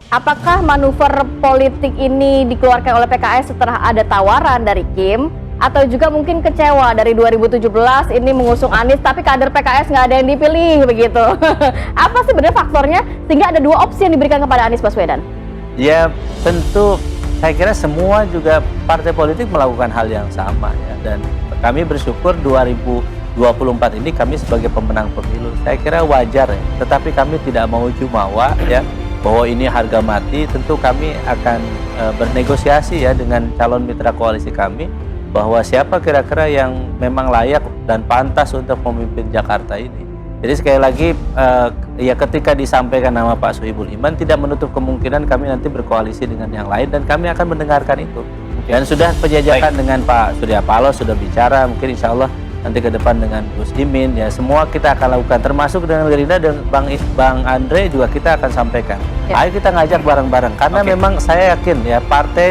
Apakah manuver politik ini dikeluarkan oleh PKS setelah ada tawaran dari Kim? Atau juga mungkin kecewa dari 2017 ini mengusung Anies, tapi kader PKS nggak ada yang dipilih begitu. Apa sih sebenarnya faktornya sehingga ada dua opsi yang diberikan kepada Anies Baswedan? Ya tentu saya kira semua juga partai politik melakukan hal yang sama ya, dan kami bersyukur 2024 ini kami sebagai pemenang pemilu. Saya kira wajar ya, tetapi kami tidak mau jumawa ya, bahwa ini harga mati. Tentu kami akan bernegosiasi ya dengan calon mitra koalisi kami, bahwa siapa kira-kira yang memang layak dan pantas untuk memimpin Jakarta ini. Jadi sekali lagi ya ketika disampaikan nama Pak Sohibul Iman, tidak menutup kemungkinan kami nanti berkoalisi dengan yang lain, dan kami akan mendengarkan itu. Dan sudah penjajakan dengan Pak Surya Paloh, sudah bicara, mungkin insya Allah nanti ke depan dengan Gus Imin, ya semua kita akan lakukan, termasuk dengan Gerindra dan Bang Andre juga kita akan sampaikan. Ya. Ayo kita ngajak bareng-bareng, karena memang saya yakin ya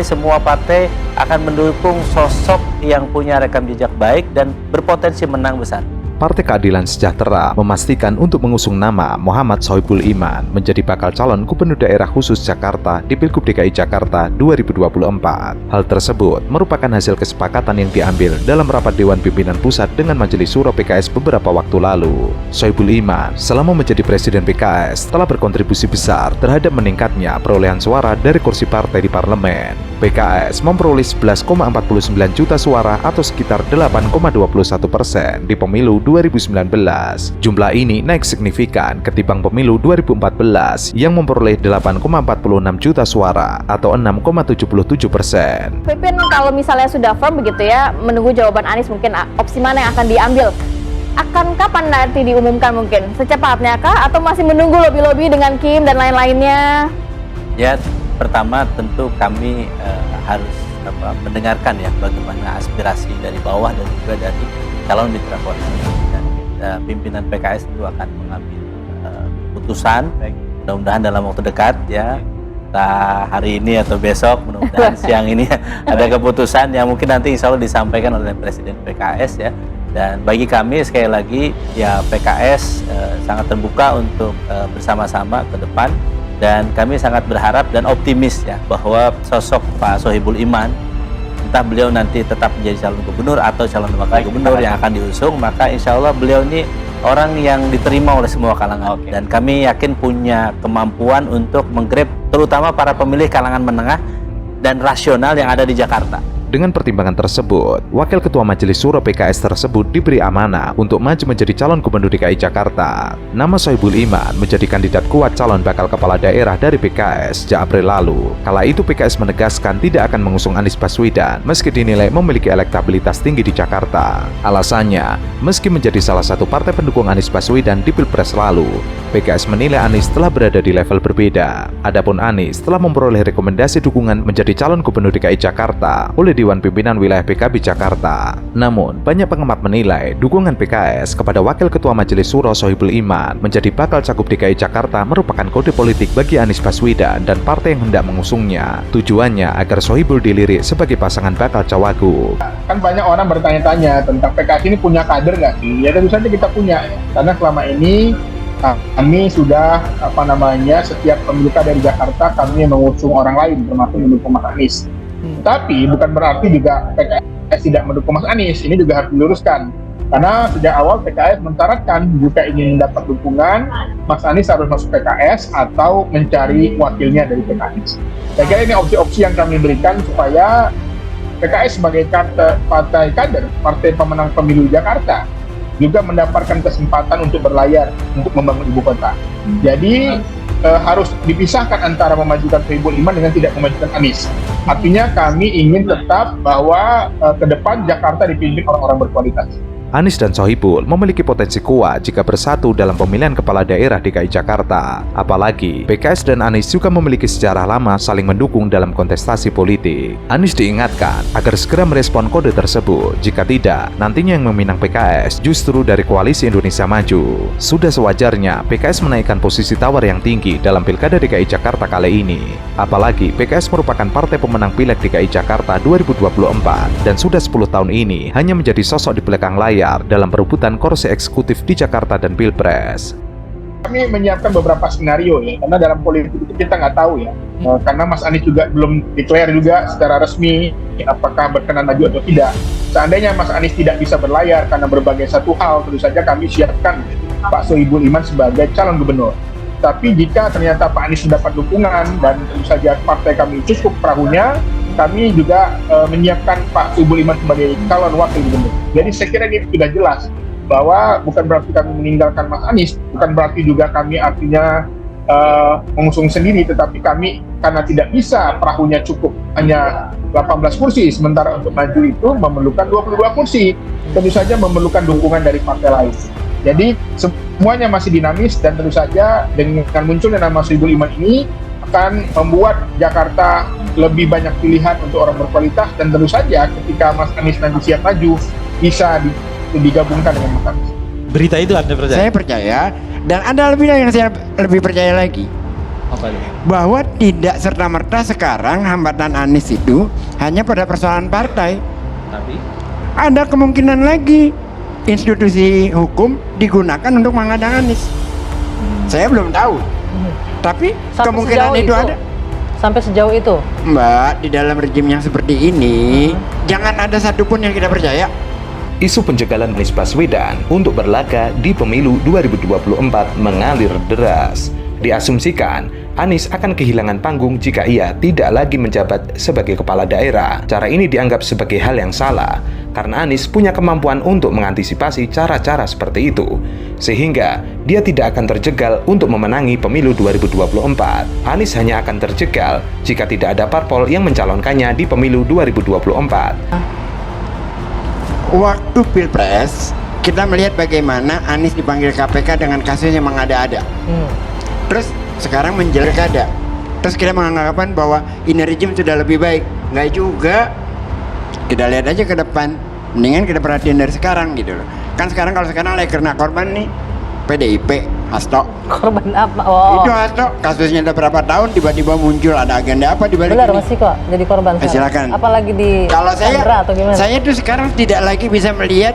semua partai akan mendukung sosok yang punya rekam jejak baik dan berpotensi menang besar. Partai Keadilan Sejahtera memastikan untuk mengusung nama Muhammad Sohibul Iman menjadi bakal calon Gubernur Daerah Khusus Jakarta di Pilgub DKI Jakarta 2024. Hal tersebut merupakan hasil kesepakatan yang diambil dalam rapat Dewan Pimpinan Pusat dengan Majelis Syuro PKS beberapa waktu lalu. Sohibul Iman selama menjadi Presiden PKS telah berkontribusi besar terhadap meningkatnya perolehan suara dari kursi partai di parlemen. PKS memperoleh 11,49 juta suara atau sekitar 8,21% di pemilu 2019. Jumlah ini naik signifikan ketimbang pemilu 2014 yang memperoleh 8,46 juta suara atau 6,77%. Pipin, kalau misalnya sudah firm begitu ya, menunggu jawaban Anies, mungkin opsi mana yang akan diambil? Akan kapan nanti diumumkan mungkin? Secepatnya kah atau masih menunggu lobby-lobby dengan Kim dan lain-lainnya? Ya, pertama tentu kami harus mendengarkan ya bagaimana aspirasi dari bawah dan juga dari calon mitra koalisi. Pimpinan PKS itu akan mengambil keputusan, mudah-mudahan dalam waktu dekat ya, entah hari ini atau besok, mudah-mudahan siang ini ada keputusan yang mungkin nanti insya Allah disampaikan oleh Presiden PKS ya. Dan bagi kami sekali lagi ya, PKS sangat terbuka untuk bersama-sama ke depan, dan kami sangat berharap dan optimis ya bahwa sosok Pak Sohibul Iman, entah beliau nanti tetap menjadi calon gubernur atau calon wakil gubernur yang akan diusung, maka insya Allah beliau ini orang yang diterima oleh semua kalangan. Dan kami yakin punya kemampuan untuk menggrab terutama para pemilih kalangan menengah dan rasional yang ada di Jakarta. Dengan pertimbangan tersebut, Wakil Ketua Majelis Syuro PKS tersebut diberi amanah untuk maju menjadi calon Gubernur DKI Jakarta. Nama Sohibul Iman menjadi kandidat kuat calon bakal kepala daerah dari PKS sejak April lalu. Kala itu PKS menegaskan tidak akan mengusung Anies Baswedan meski dinilai memiliki elektabilitas tinggi di Jakarta. Alasannya, meski menjadi salah satu partai pendukung Anies Baswedan di Pilpres lalu, PKS menilai Anies telah berada di level berbeda. Adapun Anies telah memperoleh rekomendasi dukungan menjadi calon Gubernur DKI Jakarta oleh Dewan Pimpinan Wilayah PKB Jakarta. Namun, banyak pengamat menilai dukungan PKS kepada Wakil Ketua Majelis Syuro Sohibul Iman menjadi bakal cagup DKI Jakarta merupakan kode politik bagi Anies Baswedan dan partai yang hendak mengusungnya. Tujuannya agar Sohibul dilirik sebagai pasangan bakal cawagup. Kan banyak orang bertanya-tanya tentang PKS ini punya kader nggak sih? Ya tentu saja kita punya ya. Karena selama ini kami sudah setiap pemilu dari Jakarta kami mengusung orang lain termasuk mendukung Mas Anies. Tapi bukan berarti juga PKS tidak mendukung Mas Anies. Ini juga harus diluruskan. Karena sejak awal PKS mensyaratkan jika ingin mendapat dukungan, Mas Anies harus masuk PKS atau mencari wakilnya dari PKS. Saya kira ini opsi-opsi yang kami berikan supaya PKS sebagai partai kader, partai pemenang pemilu Jakarta, juga mendapatkan kesempatan untuk berlayar untuk membangun ibu kota. Jadi harus dipisahkan antara memajukan Sohibul Iman dengan tidak memajukan Anies. Artinya kami ingin tetap bahwa ke depan Jakarta dipimpin orang-orang berkualitas. Anies dan Sohibul memiliki potensi kuat jika bersatu dalam pemilihan kepala daerah DKI Jakarta. Apalagi, PKS dan Anies juga memiliki sejarah lama saling mendukung dalam kontestasi politik. Anies diingatkan agar segera merespon kode tersebut. Jika tidak, nantinya yang meminang PKS justru dari Koalisi Indonesia Maju. Sudah sewajarnya PKS menaikkan posisi tawar yang tinggi dalam Pilkada DKI Jakarta kali ini. Apalagi, PKS merupakan partai pemenang Pileg DKI Jakarta 2024 dan sudah 10 tahun ini hanya menjadi sosok di belakang layar dalam perebutan kursi eksekutif di Jakarta dan Pilpres. kami menyiapkan beberapa skenario ya, karena dalam politik itu kita nggak tahu ya. Karena Mas Anies juga belum declare juga secara resmi apakah berkenan maju atau tidak. Seandainya Mas Anies tidak bisa berlayar karena berbagai satu hal, tentu saja kami siapkan Pak Sohibul Iman sebagai calon gubernur. Tapi jika ternyata Pak Anies mendapat dukungan dan tentu saja partai kami cukup perahunya, kami juga menyiapkan Pak Sohibul Iman sebagai calon wakil gubernur. Jadi saya kira ini sudah jelas bahwa bukan berarti kami meninggalkan Mas Anies, bukan berarti juga kami artinya mengusung sendiri, tetapi kami karena tidak bisa perahunya cukup hanya 18 kursi, sementara untuk maju itu memerlukan 22 kursi, tentu saja memerlukan dukungan dari partai lain. Jadi semuanya masih dinamis dan tentu saja dengan munculnya nama Sohibul Iman ini akan membuat Jakarta lebih banyak pilihan untuk orang berkualitas, dan tentu saja ketika Mas Anies nanti siap maju bisa digabungkan dengan Mas Anies. Berita itu Anda percaya? Saya percaya, dan ada lebih yang saya lebih percaya lagi. Apa itu? Bahwa tidak serta-merta sekarang hambatan Anies itu hanya pada persoalan partai. Tapi Ada kemungkinan lagi institusi hukum digunakan untuk mengadang Anies. Saya belum tahu. Tapi Sampai kemungkinan sejauh itu ada. Sampai sejauh itu. Mbak, di dalam rejim yang seperti ini, jangan ada satupun yang kita percaya. Isu penjagalan Anies Baswedan untuk berlaga di pemilu 2024 mengalir deras. Diasumsikan, Anies akan kehilangan panggung jika ia tidak lagi menjabat sebagai kepala daerah. Cara ini dianggap sebagai hal yang salah, karena Anies punya kemampuan untuk mengantisipasi cara-cara seperti itu. Sehingga, dia tidak akan terjegal untuk memenangi pemilu 2024. Anies hanya akan terjegal jika tidak ada parpol yang mencalonkannya di pemilu 2024. Waktu Pilpres, kita melihat bagaimana Anies dipanggil KPK dengan kasus yang mengada-ada. Terus sekarang menjelang kada. Terus kita menganggapan bahwa ini rejim sudah lebih baik. Nggak juga. Kita lihat aja ke depan. Mendingan kita perhatian dari sekarang gitu loh. Kan sekarang kalau sekarang lagi kena korban nih PDIP, Hasto. Korban apa? Oh. Itu Hasto, kasusnya udah berapa tahun tiba-tiba muncul, ada agenda apa di balik Benar ini? masih kok jadi korban sekarang. Silakan. Apalagi di Kalau Sandra atau gimana? saya tuh sekarang tidak lagi bisa melihat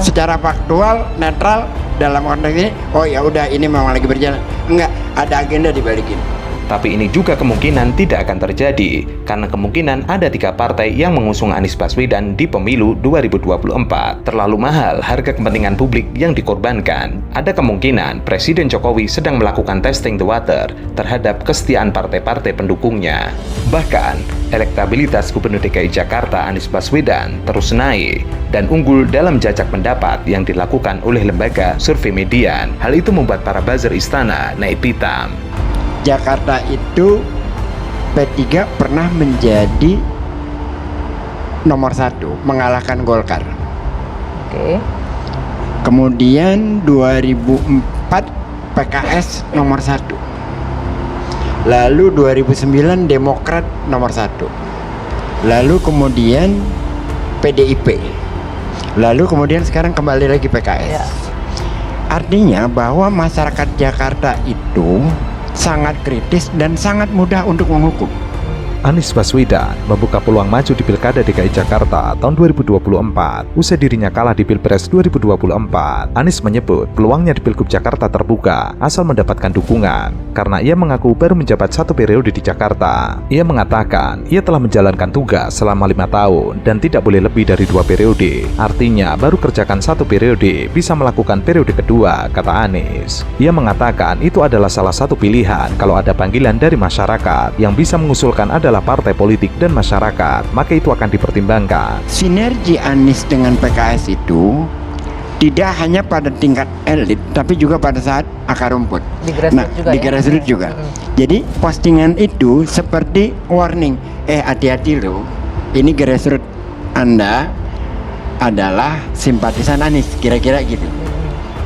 secara faktual, netral dalam konteks ini. Oh ya udah ini memang lagi berjalan. Enggak, ada agenda di balik ini. Tapi ini juga kemungkinan tidak akan terjadi, karena kemungkinan ada 3 partai yang mengusung Anies Baswedan di pemilu 2024. Terlalu mahal harga kepentingan publik yang dikorbankan. Ada kemungkinan Presiden Jokowi sedang melakukan testing the water terhadap kesetiaan partai-partai pendukungnya. Bahkan, elektabilitas Gubernur DKI Jakarta Anies Baswedan terus naik dan unggul dalam jajak pendapat yang dilakukan oleh lembaga survei Median. Hal itu membuat para buzzer istana naik pitam. Jakarta itu P3 pernah menjadi nomor 1, mengalahkan Golkar. Oke. Kemudian 2004 PKS nomor 1. Lalu 2009 Demokrat nomor 1. Lalu kemudian PDIP. Lalu kemudian sekarang kembali lagi PKS. Ya. Artinya bahwa masyarakat Jakarta itu sangat kritis dan sangat mudah untuk menghukum. Anies Baswedan membuka peluang maju di Pilkada DKI Jakarta tahun 2024 usai dirinya kalah di Pilpres 2024. Anies menyebut peluangnya di Pilgub Jakarta terbuka asal mendapatkan dukungan karena ia mengaku baru menjabat 1 periode di Jakarta. Ia mengatakan ia telah menjalankan tugas selama 5 tahun dan tidak boleh lebih dari 2 periode. Artinya baru kerjakan 1 periode bisa melakukan periode kedua, kata Anies. Ia mengatakan itu adalah salah satu pilihan kalau ada panggilan dari masyarakat yang bisa mengusulkan adalah partai politik dan masyarakat, maka itu akan dipertimbangkan. Sinergi Anies dengan PKS itu tidak hanya pada tingkat elit, tapi juga pada saat akar rumput. Di grassroots juga di ya? grassroots juga. Jadi postingan itu seperti warning, hati-hati loh, ini grassroots Anda adalah simpatisan Anies, kira-kira gitu.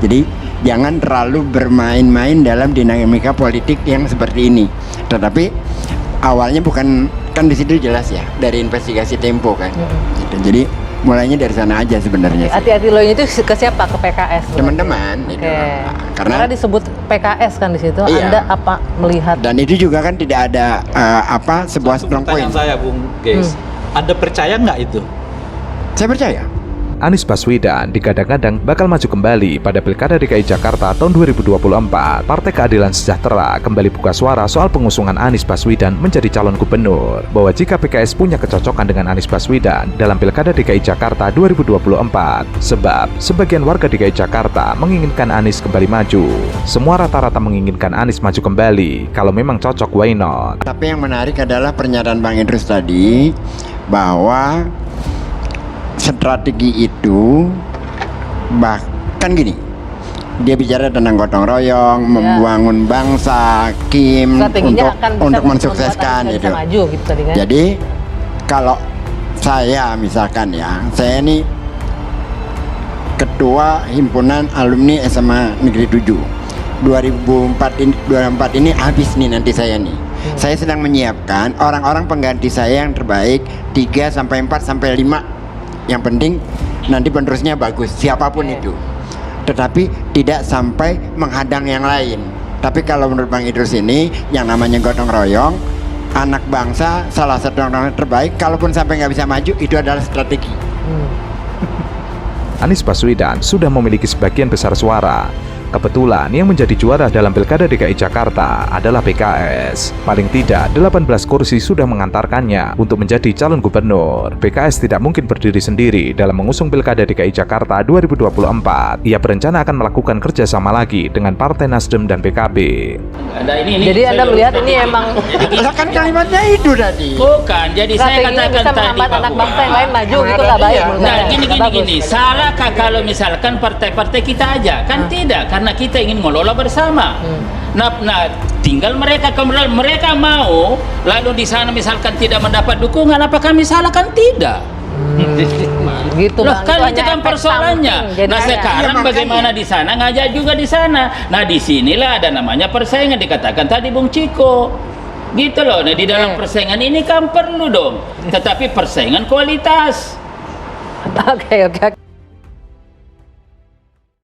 Jadi jangan terlalu bermain-main dalam dinamika politik yang seperti ini. Tetapi awalnya bukan, kan di situ jelas ya dari investigasi Tempo kan. Gitu. Jadi mulainya dari sana aja sebenarnya. sih. Hati-hati lo itu ke siapa? Ke PKS. Teman-teman. Oke. Gitu. Karena disebut PKS kan di situ. Iya. Anda apa melihat? Dan itu juga kan tidak ada sebuah strong point. pertanyaan saya Bung Geis, Anda percaya nggak itu? Saya percaya. Anies Baswedan digadang-gadang bakal maju kembali pada Pilkada DKI Jakarta tahun 2024. Partai Keadilan Sejahtera kembali buka suara soal pengusungan Anies Baswedan menjadi calon gubernur. Bahwa jika PKS punya kecocokan dengan Anies Baswedan dalam Pilkada DKI Jakarta 2024, sebab sebagian warga DKI Jakarta menginginkan Anies kembali maju. Semua rata-rata menginginkan Anies maju kembali. Kalau memang cocok, why not? Tapi yang menarik adalah pernyataan Bang Idrus tadi bahwa strategi itu bahkan gini, dia bicara tentang gotong royong, membangun bangsa, Kim Strateginya akan bisa untuk mensukseskan membuat Anies itu. bisa maju gitu tadi kan. Jadi kalau saya misalkan ya, saya ini ketua himpunan alumni SMA Negeri 7. 2004 ini habis nih nanti saya nih. Saya sedang menyiapkan orang-orang pengganti saya yang terbaik 3 sampai 4 sampai 5. Yang penting nanti penerusnya bagus, siapapun itu. Tetapi tidak sampai menghadang yang lain. Tapi kalau menurut Bang Idrus ini yang namanya gotong royong, anak bangsa salah satu orang terbaik, kalaupun sampai nggak bisa maju, itu adalah strategi. Anies Baswedan sudah memiliki sebagian besar suara. Kebetulan yang menjadi juara dalam Pilkada DKI Jakarta adalah PKS. Paling tidak 18 kursi sudah mengantarkannya untuk menjadi calon gubernur. PKS tidak mungkin berdiri sendiri dalam mengusung Pilkada DKI Jakarta 2024. Ia berencana akan melakukan kerjasama lagi dengan Partai Nasdem dan PKB. Jadi Anda melihat ini emang Kan kalimatnya itu tadi. Bukan, jadi saya strateginya katakan bisa tadi menghambat anak bahwa bangsa yang lain maju gitu nggak baik. menurut nah Anda. Nggak bagus. gini, salahkah kalau misalkan partai-partai kita aja? Kan tidak, karena kita ingin mengelola bersama. Nah, tinggal mereka kemudian mereka mau lalu di sana misalkan tidak mendapat dukungan, apa kami salah? Kan tidak. Gitu Loh, Bang, kan hanya itu kan efek persoalannya. samping. Jadi Nah kayak- sekarang bagaimana di sana ngajak juga di sana. Nah disinilah ada namanya persaingan dikatakan tadi Bung Ciko. Gitu loh. Nah di dalam persaingan ini kan perlu dong. Tetapi persaingan kualitas. Oke.